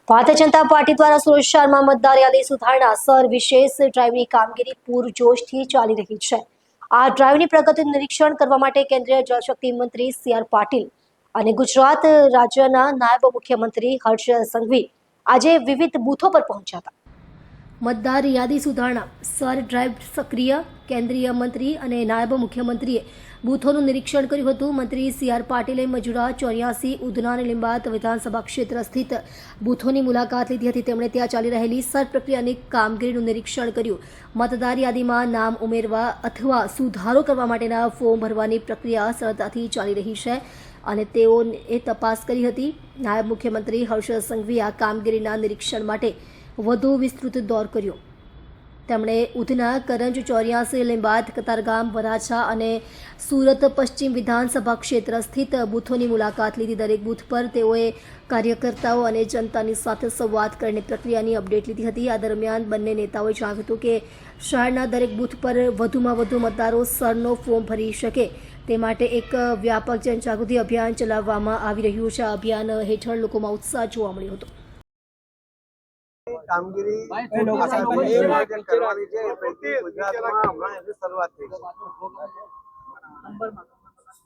Bharatiya Janata party દ્વારા સુરત શહેરમાં મતદાર યાદી સુધારણા સર વિશેષ ડ્રાઈવની કામગીરી પૂરજોશથી ચાલી રહી છે। આ ડ્રાઈવની પ્રગતિનું નિરીક્ષણ કરવા માટે કેન્દ્રીય જળશક્તિ મંત્રી સી.આર. પાટીલ અને ગુજરાત રાજ્યના નાયબ મુખ્યમંત્રી હર્ષ સંઘવી આજે વિવિધ બૂથો પર પહોંચ્યા હતા। મતદાર યાદી સુધારણા સર ડ્રાઈવ સક્રિય કેન્દ્રીય મંત્રી અને નાયબ મુખ્યમંત્રીએ બૂથોનું નિરીક્ષણ કર્યું હતું। મંત્રી સી.આર. પાટીલે મજુરા 84 ઉધના અને લીંબાયત વિધાનસભા ક્ષેત્ર સ્થિત બૂથોની મુલાકાત લીધી હતી। તેમણે ત્યાં ચાલી રહેલી સર પ્રક્રિયાની કામગીરીનું નિરીક્ષણ કર્યું। મતદાર યાદીમાં નામ ઉમેરવા અથવા સુધારો કરવા માટેના ફોર્મ ભરવાની પ્રક્રિયા સરળતાથી ચાલી રહી છે અને તેઓએ તપાસ કરી હતી। નાયબ મુખ્યમંત્રી હર્ષ સંઘવીએ આ કામગીરીના નિરીક્ષણ માટે વધુ વિસ્તૃત દોર કર્યો। તેમણે ઉધના, કરંજ, 84, લીંબાયત, કતારગામ, વરાછા અને સુરત પશ્ચિમ વિધાનસભા ક્ષેત્ર સ્થિત બૂથોની મુલાકાત લીધી। દરેક બૂથ પર તેઓએ કાર્યકર્તાઓ અને જનતાની સાથે સંવાદ કરીને પ્રક્રિયાની અપડેટ લીધી હતી। આ દરમિયાન બંને નેતાઓએ જણાવ્યું હતું કે શહેરના દરેક બૂથ પર વધુમાં વધુ મતદારો સરનો ફોર્મ ભરી શકે તે માટે એક વ્યાપક જનજાગૃતિ અભિયાન ચલાવવામાં આવી રહ્યું છે। આ અભિયાન હેઠળ લોકોમાં ઉત્સાહ જોવા મળ્યો હતો। કામગીરી આયોજન કરવાની છે પૈકી ગુજરાતમાં હમણાં એની શરૂઆત થઈ છે।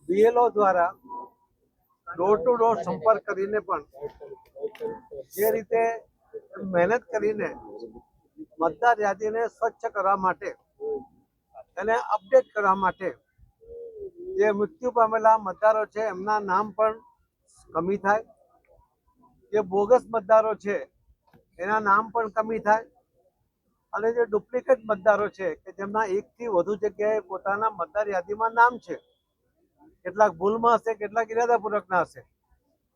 બીએલઓ દ્વારા ડોર ટુ ડોર સંપર્ક કરીને પણ જે રીતે મહેનત કરીને મતદાર યાદીને સ્વચ્છ કરવા માટે એને અપડેટ કરવા માટે જે મૃત્યુ પામેલા મતદારો છે એમના નામ પણ કમી થાય, જે બોગસ મતદારો છે એના નામ પણ કમી થાય અને જે ડુપ્લિકેટ મતદારો છે કે જેમના એકથી વધુ જગ્યાએ પોતાના મતદાર યાદીમાં નામ છે, કેટલાક ભૂલમાં હશે, કેટલાક ઇરાદાપૂર્વકના હશે,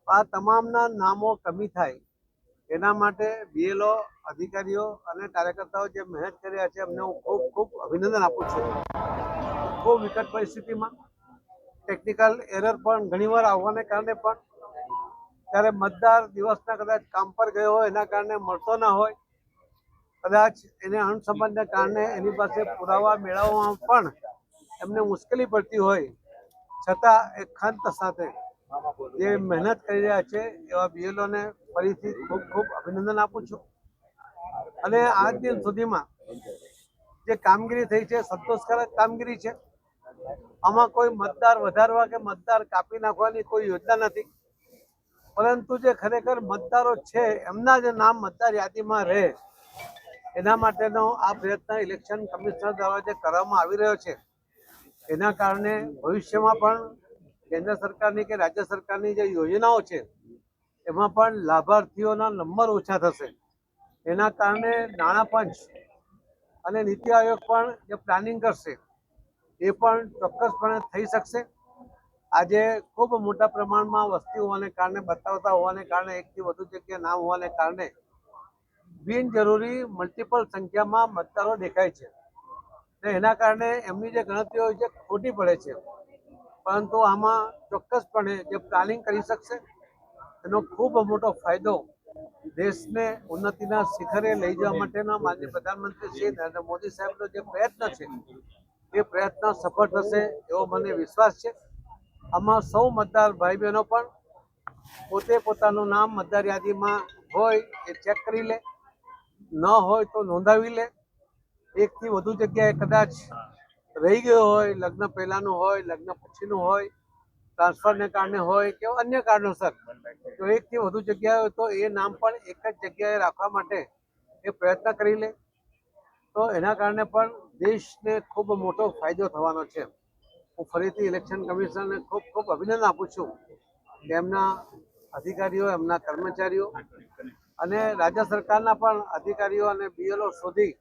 આ તમામના નામો કમી થાય એના માટે બીએલઓ અધિકારીઓ અને કાર્યકર્તાઓ જે મહેનત કરી રહ્યા છે એમને હું ખૂબ ખૂબ અભિનંદન આપું છું। ખૂબ વિકટ પરિસ્થિતિમાં ટેકનિકલ એરર પણ ઘણીવાર આવવાને કારણે પણ ત્યારે મતદાર દિવસના કદાચ કામ પર ગયો હોય એના કારણે મળતો ના હોય, કદાચ એને અણસમજને કારણે એની પાસે પુરાવા મેળવવામાં પણ એમને મુશ્કેલી પડતી હોય, છતાં એ ખંત સાથે જે મહેનત કરી રહ્યા છે એવા બીએલઓને ફરીથી ખૂબ ખૂબ અભિનંદન આપું છું। અને આજ દિન સુધીમાં જે કામગીરી થઈ છે સંતોષકારક કામગીરી છે। આમાં કોઈ મતદાર વધારવા કે મતદાર કાપી નાખવાની કોઈ યોજના નથી, પરંતુ જે ખરેખર મતદારો છે એમના જે નામ મતદાર યાદીમાં રહે એના માટેનો આ પ્રયત્ન ઇલેક્શન કમિશનર દ્વારા જે કરવામાં આવી રહ્યો છે એના કારણે ભવિષ્યમાં પણ કેન્દ્ર સરકારની કે રાજ્ય સરકારની જે યોજનાઓ છે એમાં પણ લાભાર્થીઓના નંબર ઓછા થશે। એના કારણે નાણાં પંચ અને નીતિ આયોગ પણ જે પ્લાનિંગ કરશે એ પણ ચોક્કસપણે થઈ શકશે। આજે ખૂબ મોટા પ્રમાણમાં વસ્તી હોવાને કારણે, બતાવતા હોવાને કારણે, એકથી વધુ જગ્યાએ નામ હોવાને કારણે બિનજરૂરી મલ્ટિપલ સંખ્યામાં મતદારો દેખાય છે ને એના કારણે એમની જે ગણતરીઓ હોય છે ખોટી પડે છે, પરંતુ આમાં ચોક્કસપણે જે પ્લાનિંગ કરી શકશે એનો ખૂબ મોટો ફાયદો દેશને ઉન્નતિના શિખરે લઈ જવા માટેનો માનનીય પ્રધાનમંત્રી શ્રી નરેન્દ્ર મોદી સાહેબનો જે પ્રયત્ન છે એ પ્રયત્ન સફળ થશે એવો મને વિશ્વાસ છે। આમાં સૌ મતદાર ભાઈ બહેનો પણ પોતે પોતાનું નામ મતદાર યાદીમાં હોય એ ચેક કરી લે, ન હોય તો નોંધાવી લે। એકથી વધુ જગ્યાએ કદાચ રહી ગયો હોય, લગ્ન પહેલાનું હોય, લગ્ન પછીનું હોય, ટ્રાન્સફરને કારણે હોય કે અન્ય કારણોસર, તો એકથી વધુ જગ્યાએ હોય તો એ નામ પણ એક જ જગ્યાએ રાખવા માટે એ પ્રયત્ન કરી લે તો એના કારણે પણ દેશને ખૂબ મોટો ફાયદો થવાનો છે। હું ફરીથી ઇલેક્શન કમિશનરને ખૂબ ખૂબ અભિનંદન આપું છું કે એમના અધિકારીઓ, એમના કર્મચારીઓ અને રાજ્ય સરકારના પણ અધિકારીઓ અને બીએલઓ સુધી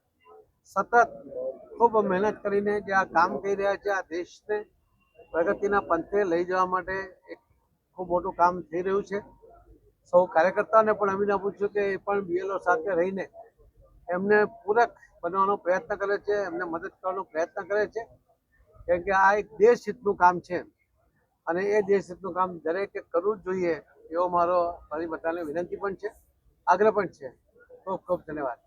સતત ખૂબ મહેનત કરીને જે આ કામ કરી રહ્યા છે, આ દેશને પ્રગતિના પંથે લઈ જવા માટે એક ખૂબ મોટું કામ થઈ રહ્યું છે। સૌ કાર્યકર્તાઓને પણ અભિનંદન આપું છું કે એ પણ બીએલઓ સાથે રહીને એમને પૂરક બનવાનો પ્રયત્ન કરે છે, એમને મદદ કરવાનો પ્રયત્ન કરે છે, કેમ કે આ એક દેશ હિતનું કામ છે અને એ દેશ હિતનું કામ દરેકે કરવું જ જોઈએ એવો મારો ફરી બધાને વિનંતી પણ છે, આગ્રહ પણ છે। ખૂબ ખૂબ ધન્યવાદ।